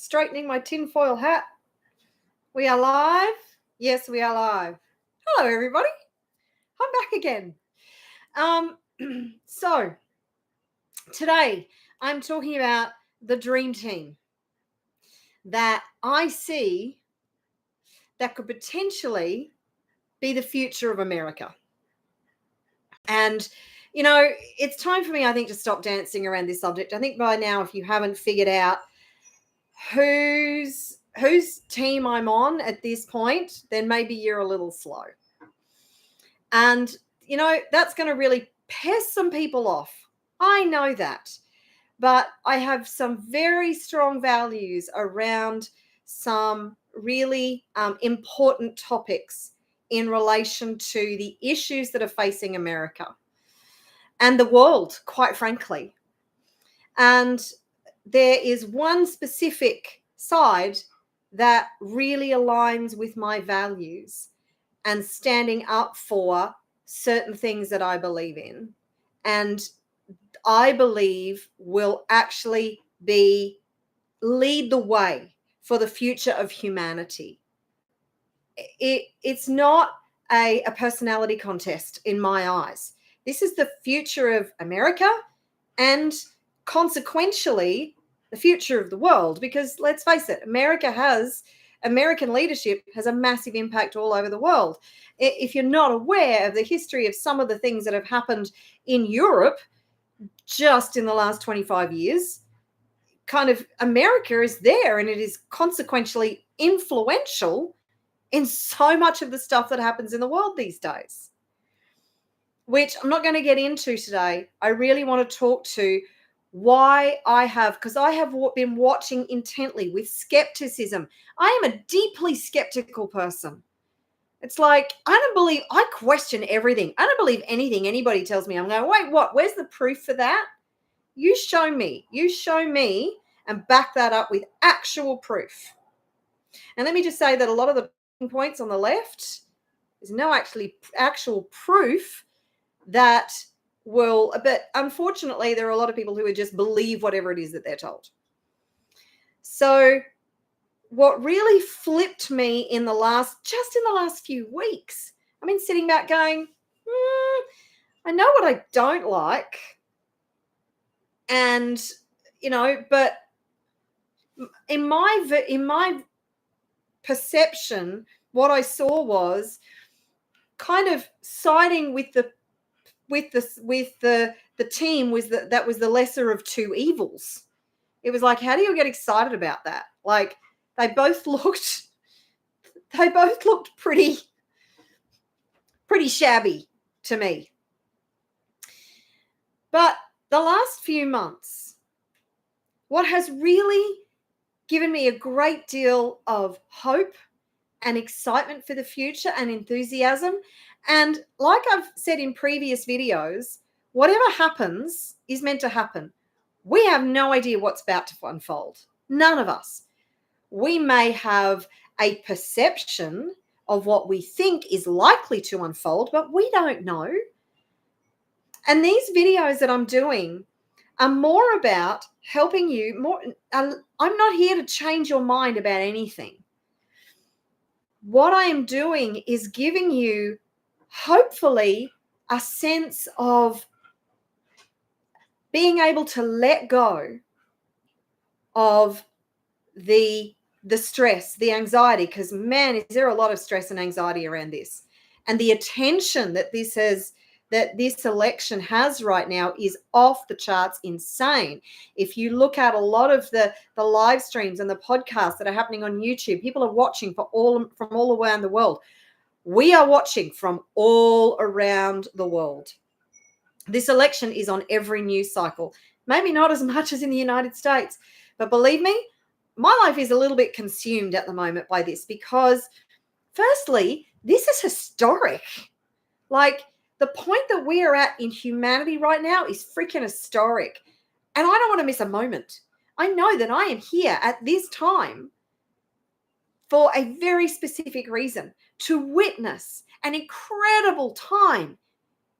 straightening my tinfoil hat. We are live. Yes, we are live. Hello, everybody. I'm back again. So today I'm talking about the dream team that I see that could potentially be the future of America. And, you know, it's time for me, I think, to stop dancing around this subject. I think by now, if you haven't figured out whose team I'm on at this point, then maybe you're a little slow. And, you know, that's going to really piss some people off. I know that. But I have some very strong values around some really important topics in relation to the issues that are facing America and the world, quite frankly. And there is one specific side that really aligns with my values and standing up for certain things that I believe in. And I believe will actually lead the way for the future of humanity. It's not a personality contest in my eyes. This is the future of America and consequentially the future of the world, because let's face it, American leadership has a massive impact all over the world. If you're not aware of the history of some of the things that have happened in Europe just in the last 25 years, kind of America is there and it is consequentially influential in so much of the stuff that happens in the world these days, which I'm not going to get into today. I really want to talk to why because I have been watching intently with skepticism. I am a deeply skeptical person. It's like, I question everything. I don't believe anything anybody tells me. I'm going, wait, what? Where's the proof for that? You show me and back that up with actual proof. And let me just say that a lot of the points on the left is no actual proof that but unfortunately there are a lot of people who would just believe whatever it is that they're told. So what really flipped me in the last few weeks, I've been sitting back going, I know what I don't like. And, you know, but in my perception, what I saw was kind of siding with the team that was the lesser of two evils. It was like, how do you get excited about that? Like, they both looked pretty shabby to me. But the last few months, what has really given me a great deal of hope and excitement for the future and enthusiasm. And like I've said in previous videos, whatever happens is meant to happen. We have no idea what's about to unfold. None of us. We may have a perception of what we think is likely to unfold, but we don't know. And these videos that I'm doing are more about helping you. I'm not here to change your mind about anything. What I am doing is giving you, hopefully, a sense of being able to let go of the stress, the anxiety, because, man, is there a lot of stress and anxiety around this. And the attention that this election has right now is off the charts insane. If you look at a lot of the live streams and the podcasts that are happening on YouTube, people are watching from all around the world. We are watching from all around the world. This election is on every news cycle. Maybe not as much as in the United States, but believe me, my life is a little bit consumed at the moment by this because, firstly, this is historic. Like, the point that we are at in humanity right now is freaking historic. And I don't want to miss a moment. I know that I am here at this time for a very specific reason, to witness an incredible time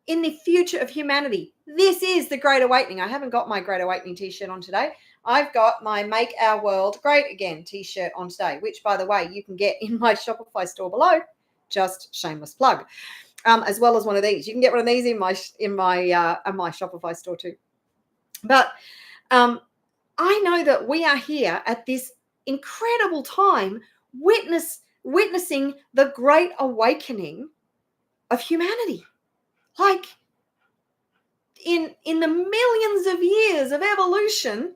in the future of humanity. This is the Great Awakening. I haven't got my Great Awakening t-shirt on today. I've got my Make Our World Great Again t-shirt on today, which, by the way, you can get in my Shopify store below. Just shameless plug. As well as one of these. You can get one of these in my Shopify store too. But I know that we are here at this incredible time witnessing the great awakening of humanity. Like in the millions of years of evolution,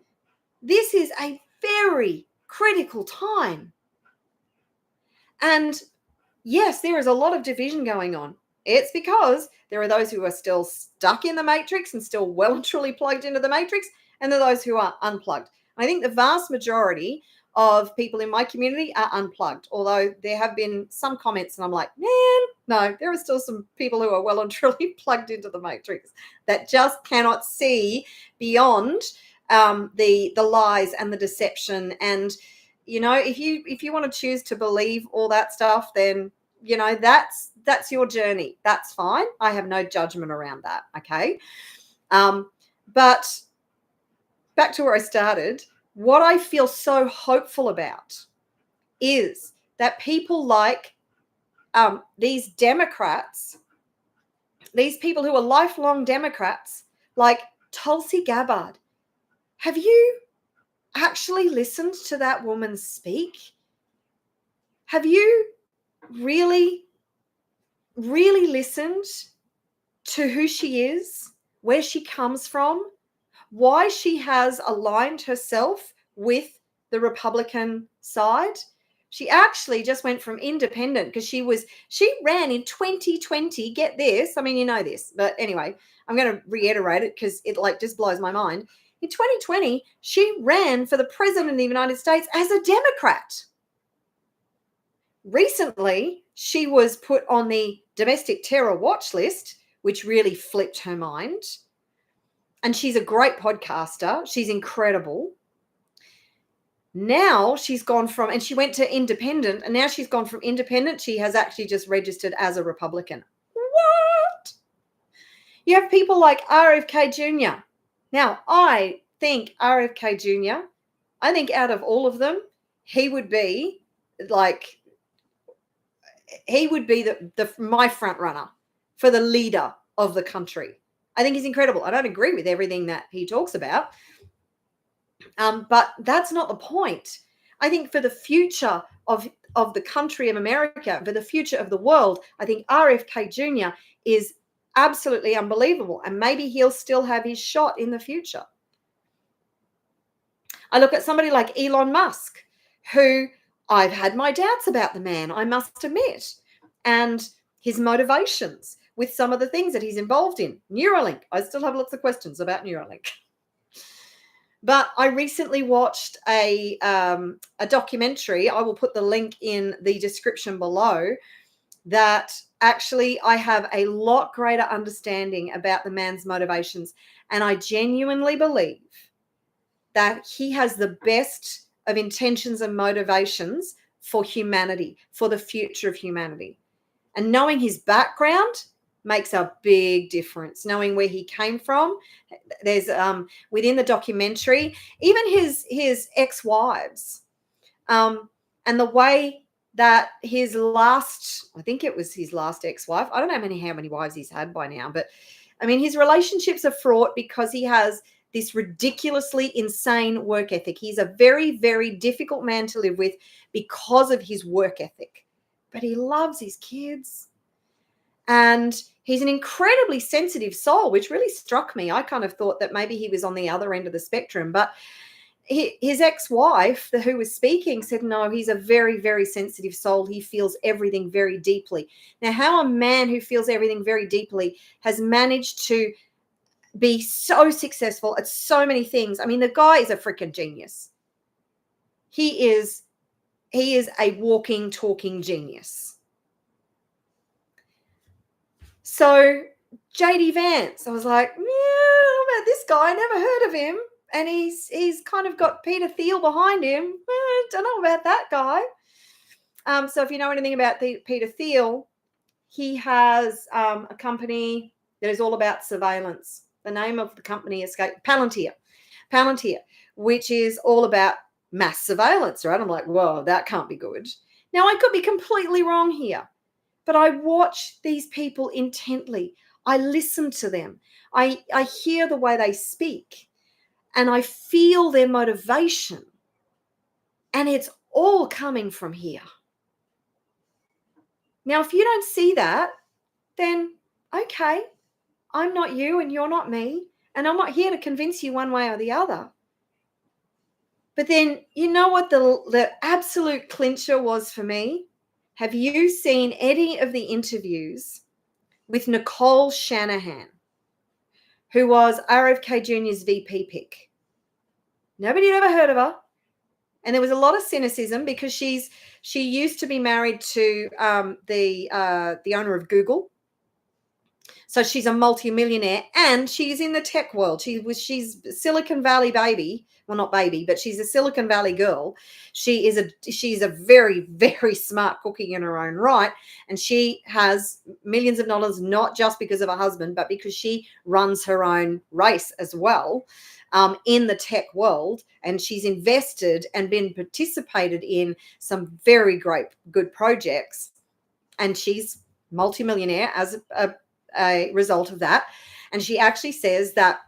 this is a very critical time. And yes, there is a lot of division going on. It's because there are those who are still stuck in the matrix and still well and truly plugged into the matrix, and there are those who are unplugged. I think the vast majority of people in my community are unplugged, although there have been some comments and I'm like, man, no, there are still some people who are well and truly plugged into the matrix that just cannot see beyond the lies and the deception. And you know, if you want to choose to believe all that stuff, then you know that's your journey. That's fine. I have no judgment around that. Okay, but back to where I started. What I feel so hopeful about is that people like these Democrats, these people who are lifelong Democrats, like Tulsi Gabbard. Have you actually listened to that woman speak? Have you really listened to who she is, where she comes from, why she has aligned herself with the Republican side? She actually just went from independent because she ran in 2020. Get this. I mean, you know this, but anyway, I'm going to reiterate it because it like just blows my mind. In 2020, she ran for the president of the United States as a Democrat. Recently, she was put on the domestic terror watch list, which really flipped her mind. And she's a great podcaster. She's incredible. Now she's gone from, and she went to independent, and now she's gone from independent. She has actually just registered as a Republican. What? You have people like RFK Jr. Now, I think RFK Jr., I think out of all of them, he would be my front runner for the leader of the country. I think he's incredible. I don't agree with everything that he talks about, but that's not the point. I think for the future of the country of America, for the future of the world, I think RFK Jr. is absolutely unbelievable, and maybe he'll still have his shot in the future. I look at somebody like Elon Musk, who I've had my doubts about the man, I must admit, and his motivations with some of the things that he's involved in. Neuralink. I still have lots of questions about Neuralink. But I recently watched a documentary. I will put the link in the description below. That actually I have a lot greater understanding about the man's motivations. And I genuinely believe that he has the best of intentions and motivations for humanity, for the future of humanity. And knowing his background makes a big difference. Knowing where he came from, there's within the documentary, even his ex-wives, and the way that his last, I think it was his last ex-wife. I don't know how many wives he's had by now, but I mean, his relationships are fraught because he has this ridiculously insane work ethic. He's a very, very difficult man to live with because of his work ethic, but he loves his kids. And he's an incredibly sensitive soul, which really struck me. I kind of thought that maybe he was on the other end of the spectrum, but his ex-wife, who was speaking, said, no, he's a very, very sensitive soul. He feels everything very deeply. Now, how a man who feels everything very deeply has managed to be so successful at so many things. I mean, the guy is a freaking genius. He is a walking, talking genius. So JD Vance, I was like, yeah, I don't know about this guy. I never heard of him. And he's kind of got Peter Thiel behind him. I don't know about that guy. So if you know anything about Peter Thiel, he has a company that is all about surveillance. The name of the company escaped, Palantir, which is all about mass surveillance, right? I'm like, whoa, that can't be good. Now, I could be completely wrong here, but I watch these people intently. I listen to them. I hear the way they speak, and I feel their motivation. And it's all coming from here. Now, if you don't see that, then okay, I'm not you and you're not me, and I'm not here to convince you one way or the other. But then, you know what the absolute clincher was for me? Have you seen any of the interviews with Nicole Shanahan, who was RFK Jr.'s VP pick? Nobody had ever heard of her. And there was a lot of cynicism because she used to be married to the owner of Google. So she's a multimillionaire, and she's in the tech world. She's Silicon Valley baby. Well, not baby, but she's a Silicon Valley girl. She's a very, very smart cookie in her own right. And she has millions of dollars, not just because of her husband, but because she runs her own race as well in the tech world. And she's invested and been participated in some very good projects. And she's multimillionaire as a result of that. And she actually says that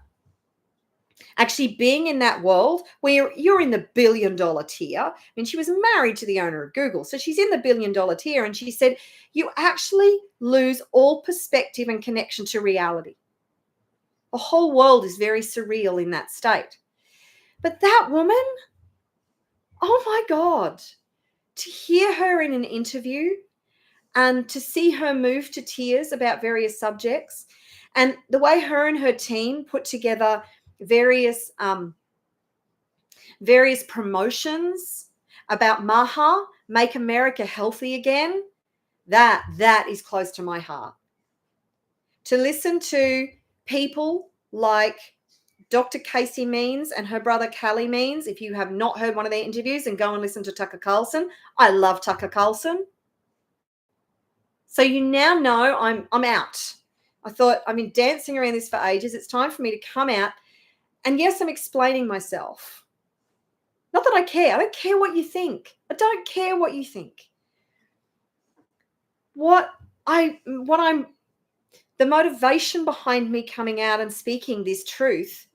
actually being in that world where you're in the $1 billion tier, I mean, she was married to the owner of Google, so she's in the $1 billion tier, and she said you actually lose all perspective and connection to reality. The whole world is very surreal in that state. But that woman, oh my God, to hear her in an interview and to see her move to tears about various subjects, and the way her and her team put together various promotions about MAHA, Make America Healthy Again, that is close to my heart. To listen to people like Dr. Casey Means and her brother Callie Means, if you have not heard one of their interviews, and go and listen to Tucker Carlson. I love Tucker Carlson. So you now know I'm out. I thought, I've been dancing around this for ages. It's time for me to come out. And yes, I'm explaining myself. Not that I care. I don't care what you think. I don't care what you think. The motivation behind me coming out and speaking this truth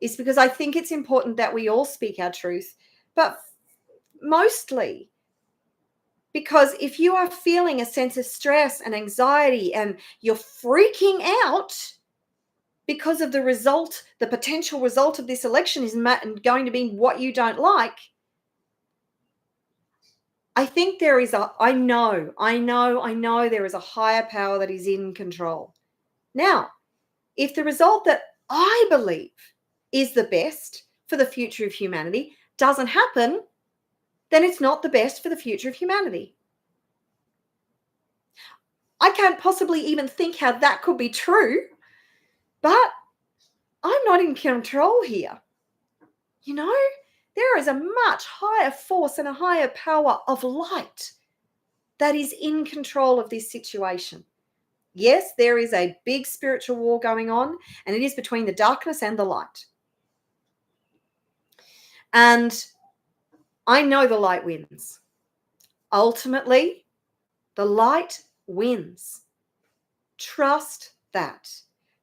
is because I think it's important that we all speak our truth, but mostly because if you are feeling a sense of stress and anxiety and you're freaking out because of the potential result of this election is going to be what you don't like, I think I know there is a higher power that is in control. Now, if the result that I believe is the best for the future of humanity doesn't happen, then it's not the best for the future of humanity. I can't possibly even think how that could be true, but I'm not in control here. You know, there is a much higher force and a higher power of light that is in control of this situation. Yes, there is a big spiritual war going on, and it is between the darkness and the light. And I know the light wins. Ultimately, the light wins. Trust that.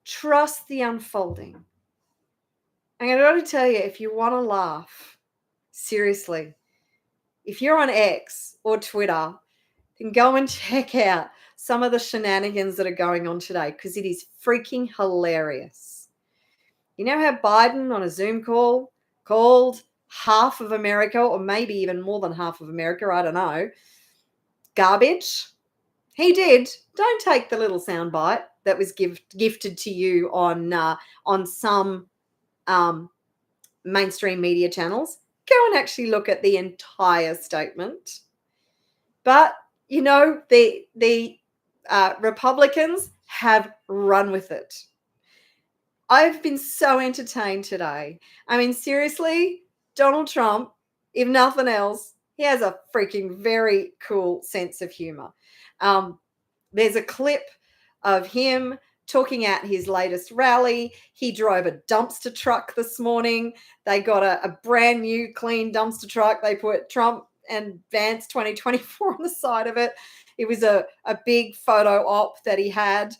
Trust the unfolding. I'm going to tell you, if you want to laugh, seriously, if you're on X or Twitter, then go and check out some of the shenanigans that are going on today, because it is freaking hilarious. You know how Biden on a Zoom call called half of America, or maybe even more than half of America, I don't know, garbage? He did. Don't take the little soundbite that was gifted to you on some mainstream media channels. Go and actually look at the entire statement. But, you know, the Republicans have run with it. I've been so entertained today. I mean, seriously, Donald Trump, if nothing else, he has a freaking very cool sense of humor. There's a clip of him talking at his latest rally. He drove a dumpster truck this morning. They got a brand new clean dumpster truck. They put Trump and Vance 2024 on the side of it. It was a big photo op that he had.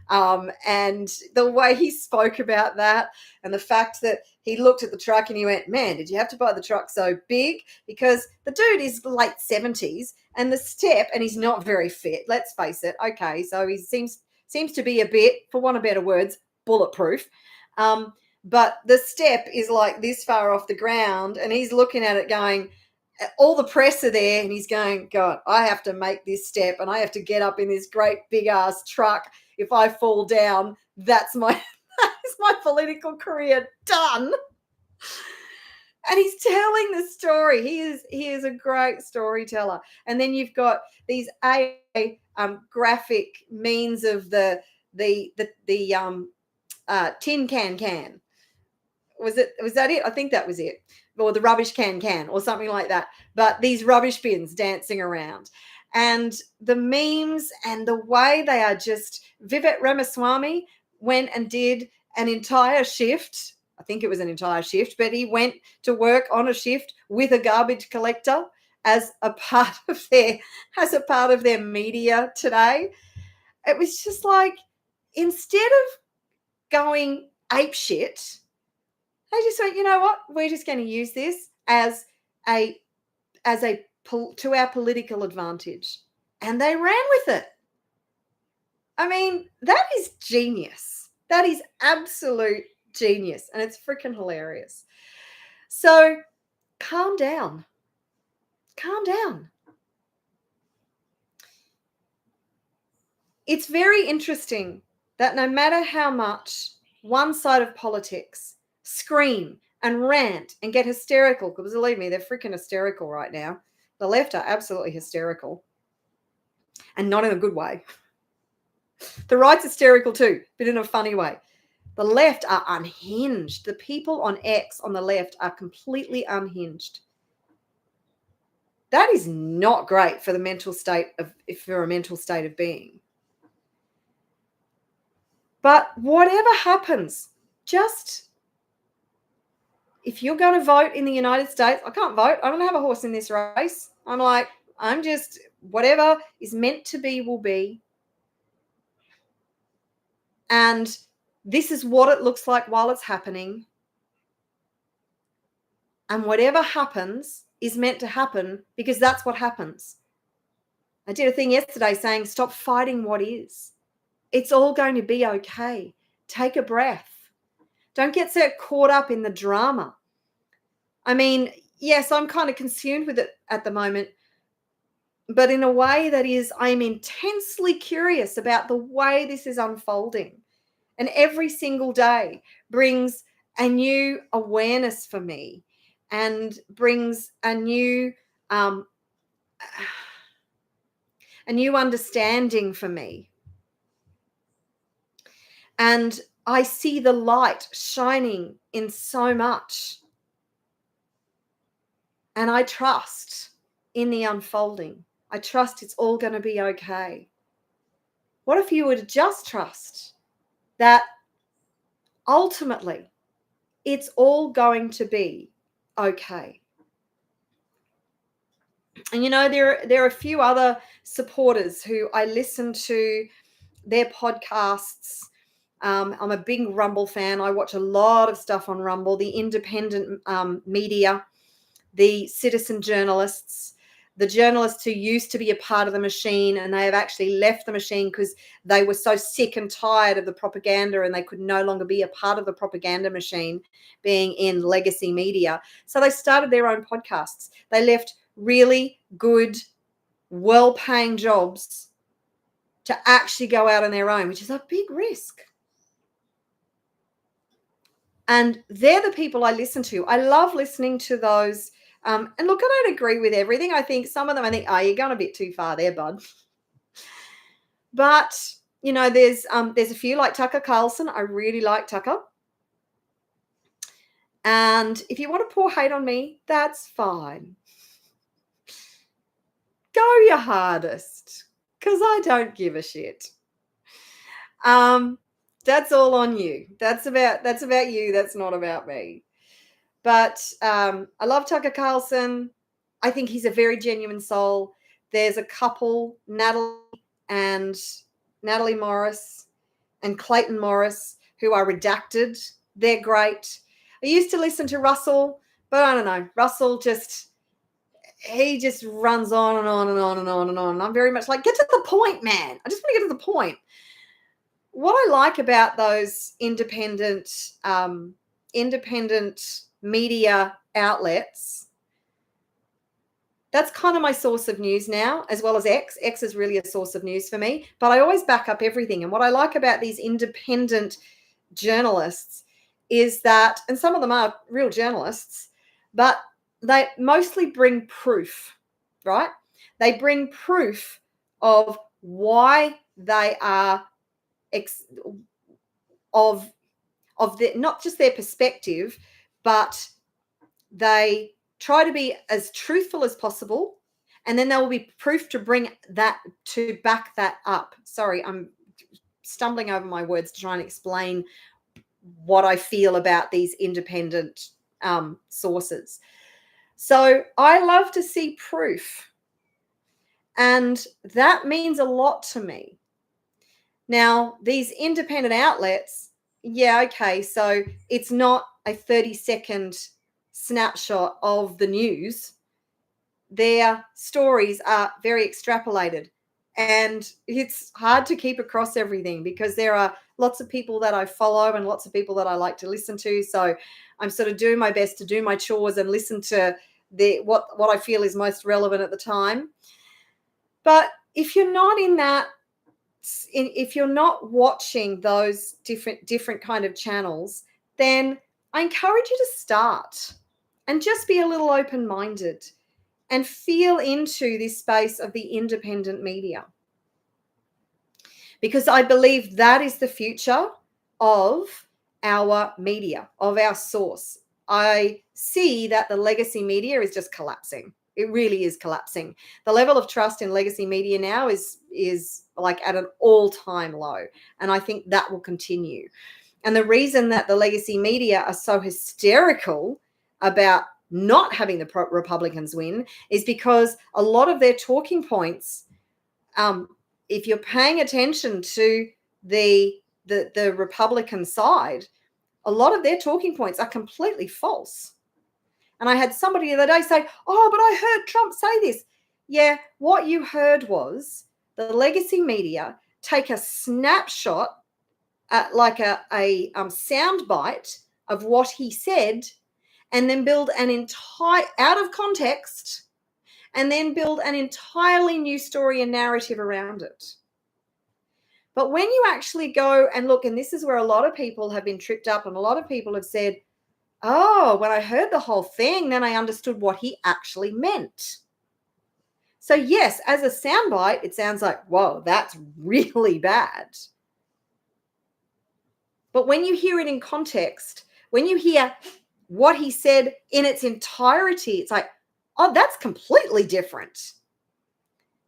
And the way he spoke about that, and the fact that he looked at the truck and he went, man, did you have to buy the truck so big? Because the dude is late 70s and the step, and he's not very fit, let's face it. Okay, so he seems to be a bit, for want of better words, bulletproof. But the step is like this far off the ground, and he's looking at it going, all the press are there, and he's going, God, I have to make this step, and I have to get up in this great big ass truck. If I fall down, that's my political career done. And he's telling the story. He is a great storyteller. And then you've got these graphic means of the tin can. Was that it? I think that was it. Or the rubbish can or something like that. But these rubbish bins dancing around. And the memes and the way they are just, Vivek Ramaswamy went and did an entire shift. I think it was an entire shift, but he went to work on a shift with a garbage collector as a part of their media today. It was just like, instead of going apeshit, they just went, you know what? We're just going to use this as to our political advantage, and they ran with it. I mean, that is genius. That is absolute genius, and it's freaking hilarious. So, calm down. Calm down. It's very interesting that no matter how much one side of politics scream and rant and get hysterical, because believe me, they're freaking hysterical right now. The left are absolutely hysterical, and not in a good way. The right's hysterical too, but in a funny way. The left are unhinged. The people on X on the left are completely unhinged. That is not great for a mental state of being. But whatever happens, just, if you're going to vote in the United States, I can't vote. I don't have a horse in this race. I'm just, whatever is meant to be will be. And this is what it looks like while it's happening. And whatever happens is meant to happen, because that's what happens. I did a thing yesterday saying, stop fighting what is. It's all going to be okay. Take a breath. Don't get so caught up in the drama. I mean, yes, I'm kind of consumed with it at the moment, but in a way that is, I'm intensely curious about the way this is unfolding. And every single day brings a new awareness for me, and brings a new understanding for me. And I see the light shining in so much. And I trust in the unfolding. I trust it's all going to be okay. What if you were to just trust that ultimately it's all going to be okay? And, you know, there are a few other supporters who I listen to their podcasts. I'm a big Rumble fan. I watch a lot of stuff on Rumble, the independent media, the citizen journalists, the journalists who used to be a part of the machine, and they have actually left the machine because they were so sick and tired of the propaganda, and they could no longer be a part of the propaganda machine being in legacy media. So they started their own podcasts. They left really good, well-paying jobs to actually go out on their own, which is a big risk. And they're the people I listen to. I love listening to those. And look, I don't agree with everything. I think some of them, you're going a bit too far there, bud. But, you know, there's a few like Tucker Carlson. I really like Tucker. And if you want to pour hate on me, that's fine. Go your hardest, because I don't give a shit. That's all on you. That's about you. That's not about me. But I love Tucker Carlson. I think he's a very genuine soul. There's a couple, and Natalie Morris and Clayton Morris, who are redacted. They're great. I used to listen to Russell, but I don't know. Russell he just runs on and on and on and on and on. And I'm very much like, get to the point, man. I just want to get to the point. What I like about those independent media outlets, that's kind of my source of news now, as well as X. X is really a source of news for me, but I always back up everything. And what I like about these independent journalists is that, and some of them are real journalists, but they mostly bring proof, right? They bring proof of why they are of not just their perspective, but they try to be as truthful as possible, and then there will be proof to back that up. Sorry, I'm stumbling over my words to try and explain what I feel about these independent sources. So I love to see proof, and that means a lot to me. Now, these independent outlets, yeah, okay, so it's not a 30-second snapshot of the news. Their stories are very extrapolated, and it's hard to keep across everything because there are lots of people that I follow and lots of people that I like to listen to. So I'm sort of doing my best to do my chores and listen to what I feel is most relevant at the time. But if you're not in that, if you're not watching those different kind of channels, then I encourage you to start and just be a little open-minded and feel into this space of the independent media, because I believe that is the future of our media, of our source. I see that the legacy media is just collapsing. It really is collapsing. The level of trust in legacy media now is like at an all-time low, and I think that will continue. And the reason that the legacy media are so hysterical about not having the Republicans win is because a lot of their talking points, if you're paying attention to the Republican side, a lot of their talking points are completely false. And I had somebody the other day say, oh, but I heard Trump say this. Yeah, what you heard was the legacy media take a snapshot, like a sound bite of what he said, and then build an entire, out of context, and then build an entirely new story and narrative around it. But when you actually go and look, and this is where a lot of people have been tripped up, and a lot of people have said, oh, when I heard the whole thing, then I understood what he actually meant. So yes, as a soundbite, it sounds like, whoa, that's really bad. But when you hear it in context, when you hear what he said in its entirety, it's like, oh, that's completely different.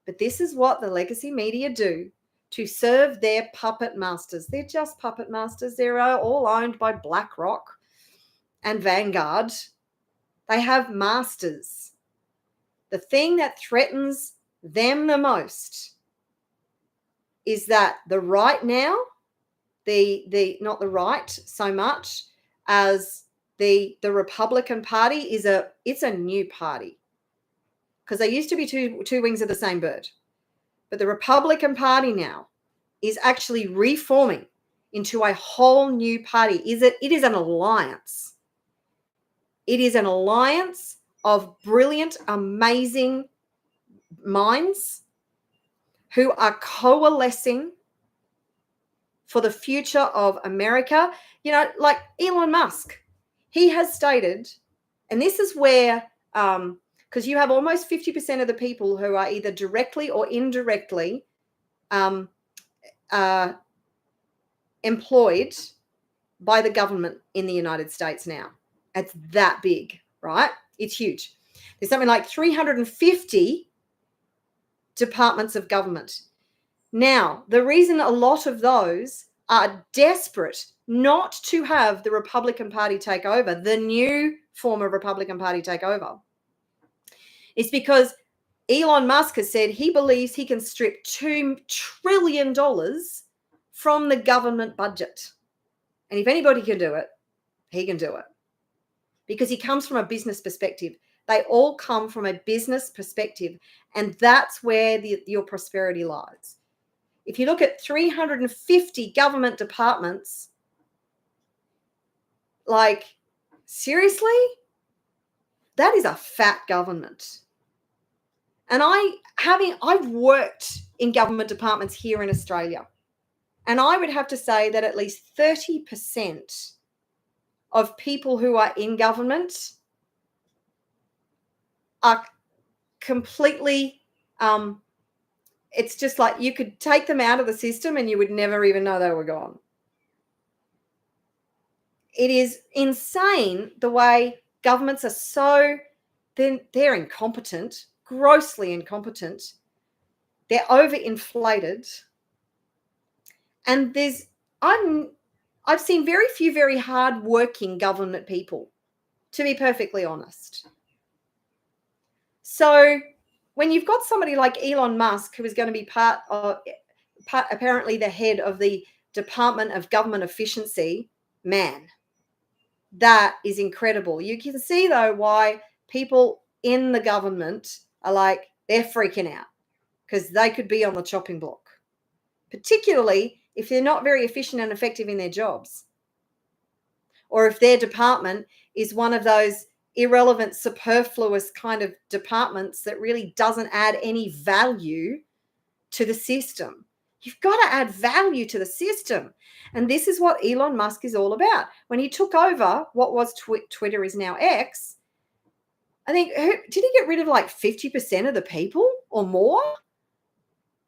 But this is what the legacy media do to serve their puppet masters. They're just puppet masters. They're all owned by BlackRock and Vanguard. They have masters. The thing that threatens them the most is that the right now, not the right so much as the Republican Party it's a new party, because they used to be two wings of the same bird. But the Republican Party now is actually reforming into a whole new party. It is an alliance. It is an alliance of brilliant, amazing minds who are coalescing for the future of America. You know, like Elon Musk, he has stated, and this is where, because you have almost 50% of the people who are either directly or indirectly employed by the government in the United States now. It's that big, right? It's huge. There's something like 350 departments of government. Now, the reason a lot of those are desperate not to have the Republican Party take over, the new form of Republican Party take over, is because Elon Musk has said he believes he can strip $2 trillion from the government budget. And if anybody can do it, he can do it. Because he comes from a business perspective. They all come from a business perspective. And that's where your prosperity lies. If you look at 350 government departments, like, seriously? That is a fat government. And I've worked in government departments here in Australia. And I would have to say that at least 30% of people who are in government are completely, it's just like you could take them out of the system and you would never even know they were gone. It is insane the way governments are so, they're incompetent, grossly incompetent. They're overinflated. And I've seen very few very hard-working government people, to be perfectly honest. So when you've got somebody like Elon Musk, who is going to be apparently the head of the Department of Government Efficiency, man, that is incredible. You can see, though, why people in the government are like, they're freaking out because they could be on the chopping block, particularly if they're not very efficient and effective in their jobs, or if their department is one of those irrelevant, superfluous kind of departments that really doesn't add any value to the system. You've got to add value to the system. And this is what Elon Musk is all about. When he took over what was Twitter is now X, I think, did he get rid of like 50% of the people or more?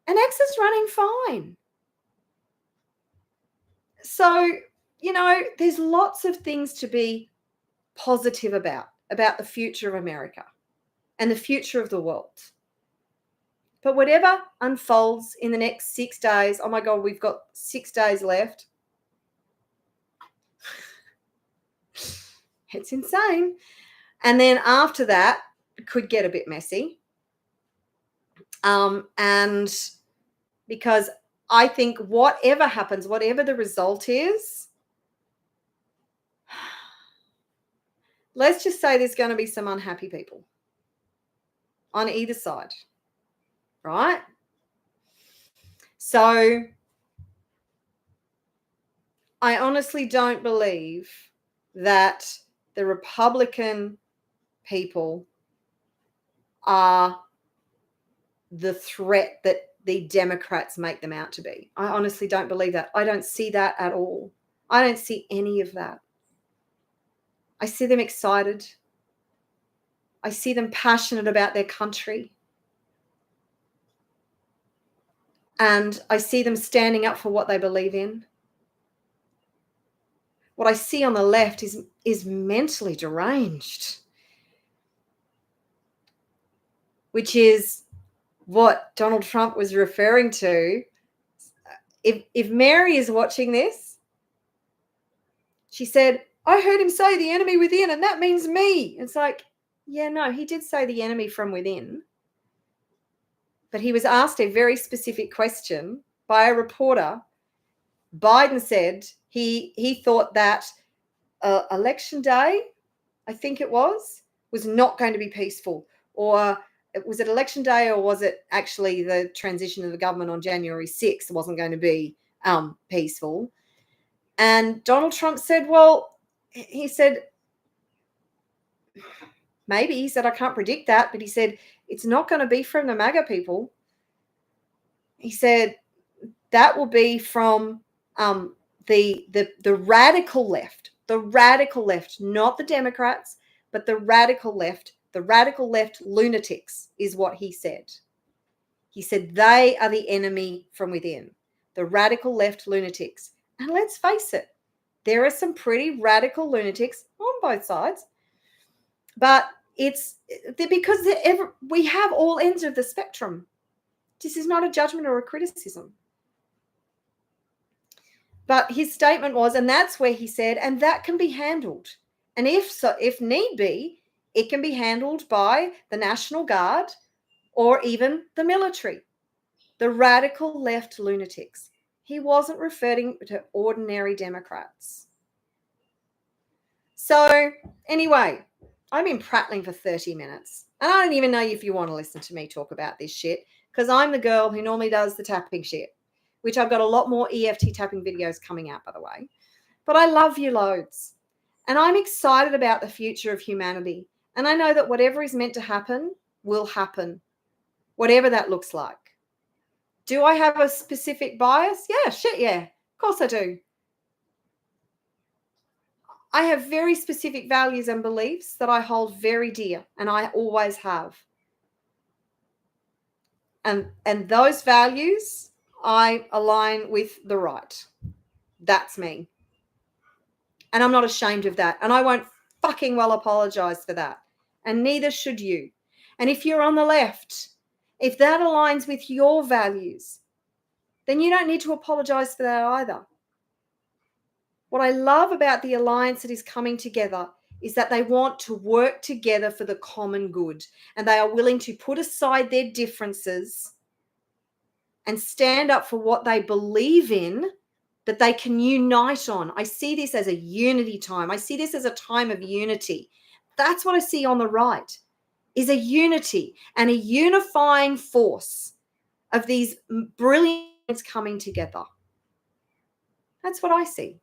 And X is running fine. So, there's lots of things to be positive about the future of America and the future of the world. But whatever unfolds in the next 6 days, oh my God, we've got 6 days left. It's insane. And then after that, it could get a bit messy. And because I think whatever happens, whatever the result is, let's just say there's going to be some unhappy people on either side, right? So I honestly don't believe that the Republican people are the threat that the Democrats make them out to be. I honestly don't believe that. I don't see that at all. I don't see any of that. I see them excited. I see them passionate about their country. And I see them standing up for what they believe in. What I see on the left is mentally deranged, which is what Donald Trump was referring to. If Mary is watching this, she said, I heard him say the enemy within, and that means me. It's like, yeah, no, he did say the enemy from within. But he was asked a very specific question by a reporter. Biden said he thought that election day, I think it was not going to be peaceful. Or was it election day, or was it actually the transition of the government on January 6th wasn't going to be peaceful? And Donald Trump said, well, he said, maybe. He said, I can't predict that. But he said, it's not going to be from the MAGA people. He said, that will be from the radical left, not the Democrats, but the radical left lunatics is what he said. He said they are the enemy from within, the radical left lunatics. And let's face it, there are some pretty radical lunatics on both sides, but it's because we have all ends of the spectrum. This is not a judgment or a criticism. But his statement was, and that's where he said, and that can be handled. And if need be, it can be handled by the National Guard or even the military, the radical left lunatics. He wasn't referring to ordinary Democrats. So anyway, I've been prattling for 30 minutes. And I don't even know if you want to listen to me talk about this shit, because I'm the girl who normally does the tapping shit, which I've got a lot more EFT tapping videos coming out, by the way. But I love you loads. And I'm excited about the future of humanity. And I know that whatever is meant to happen will happen, whatever that looks like. Do I have a specific bias? Yeah, shit, yeah. Of course I do. I have very specific values and beliefs that I hold very dear, and I always have. And those values, I align with the right. That's me. And I'm not ashamed of that. And I won't fucking well apologize for that. And neither should you. And if you're on the left, if that aligns with your values, then you don't need to apologize for that either. What I love about the alliance that is coming together is that they want to work together for the common good, and they are willing to put aside their differences and stand up for what they believe in, that they can unite on. I see this as a unity time. I see this as a time of unity. That's what I see on the right, is a unity and a unifying force of these brilliant coming together. That's what I see.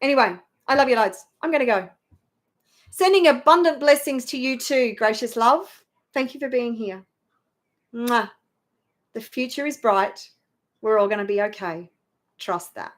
Anyway, I love you loads. I'm going to go. Sending abundant blessings to you too, gracious love. Thank you for being here. Mwah. The future is bright. We're all going to be okay. Trust that.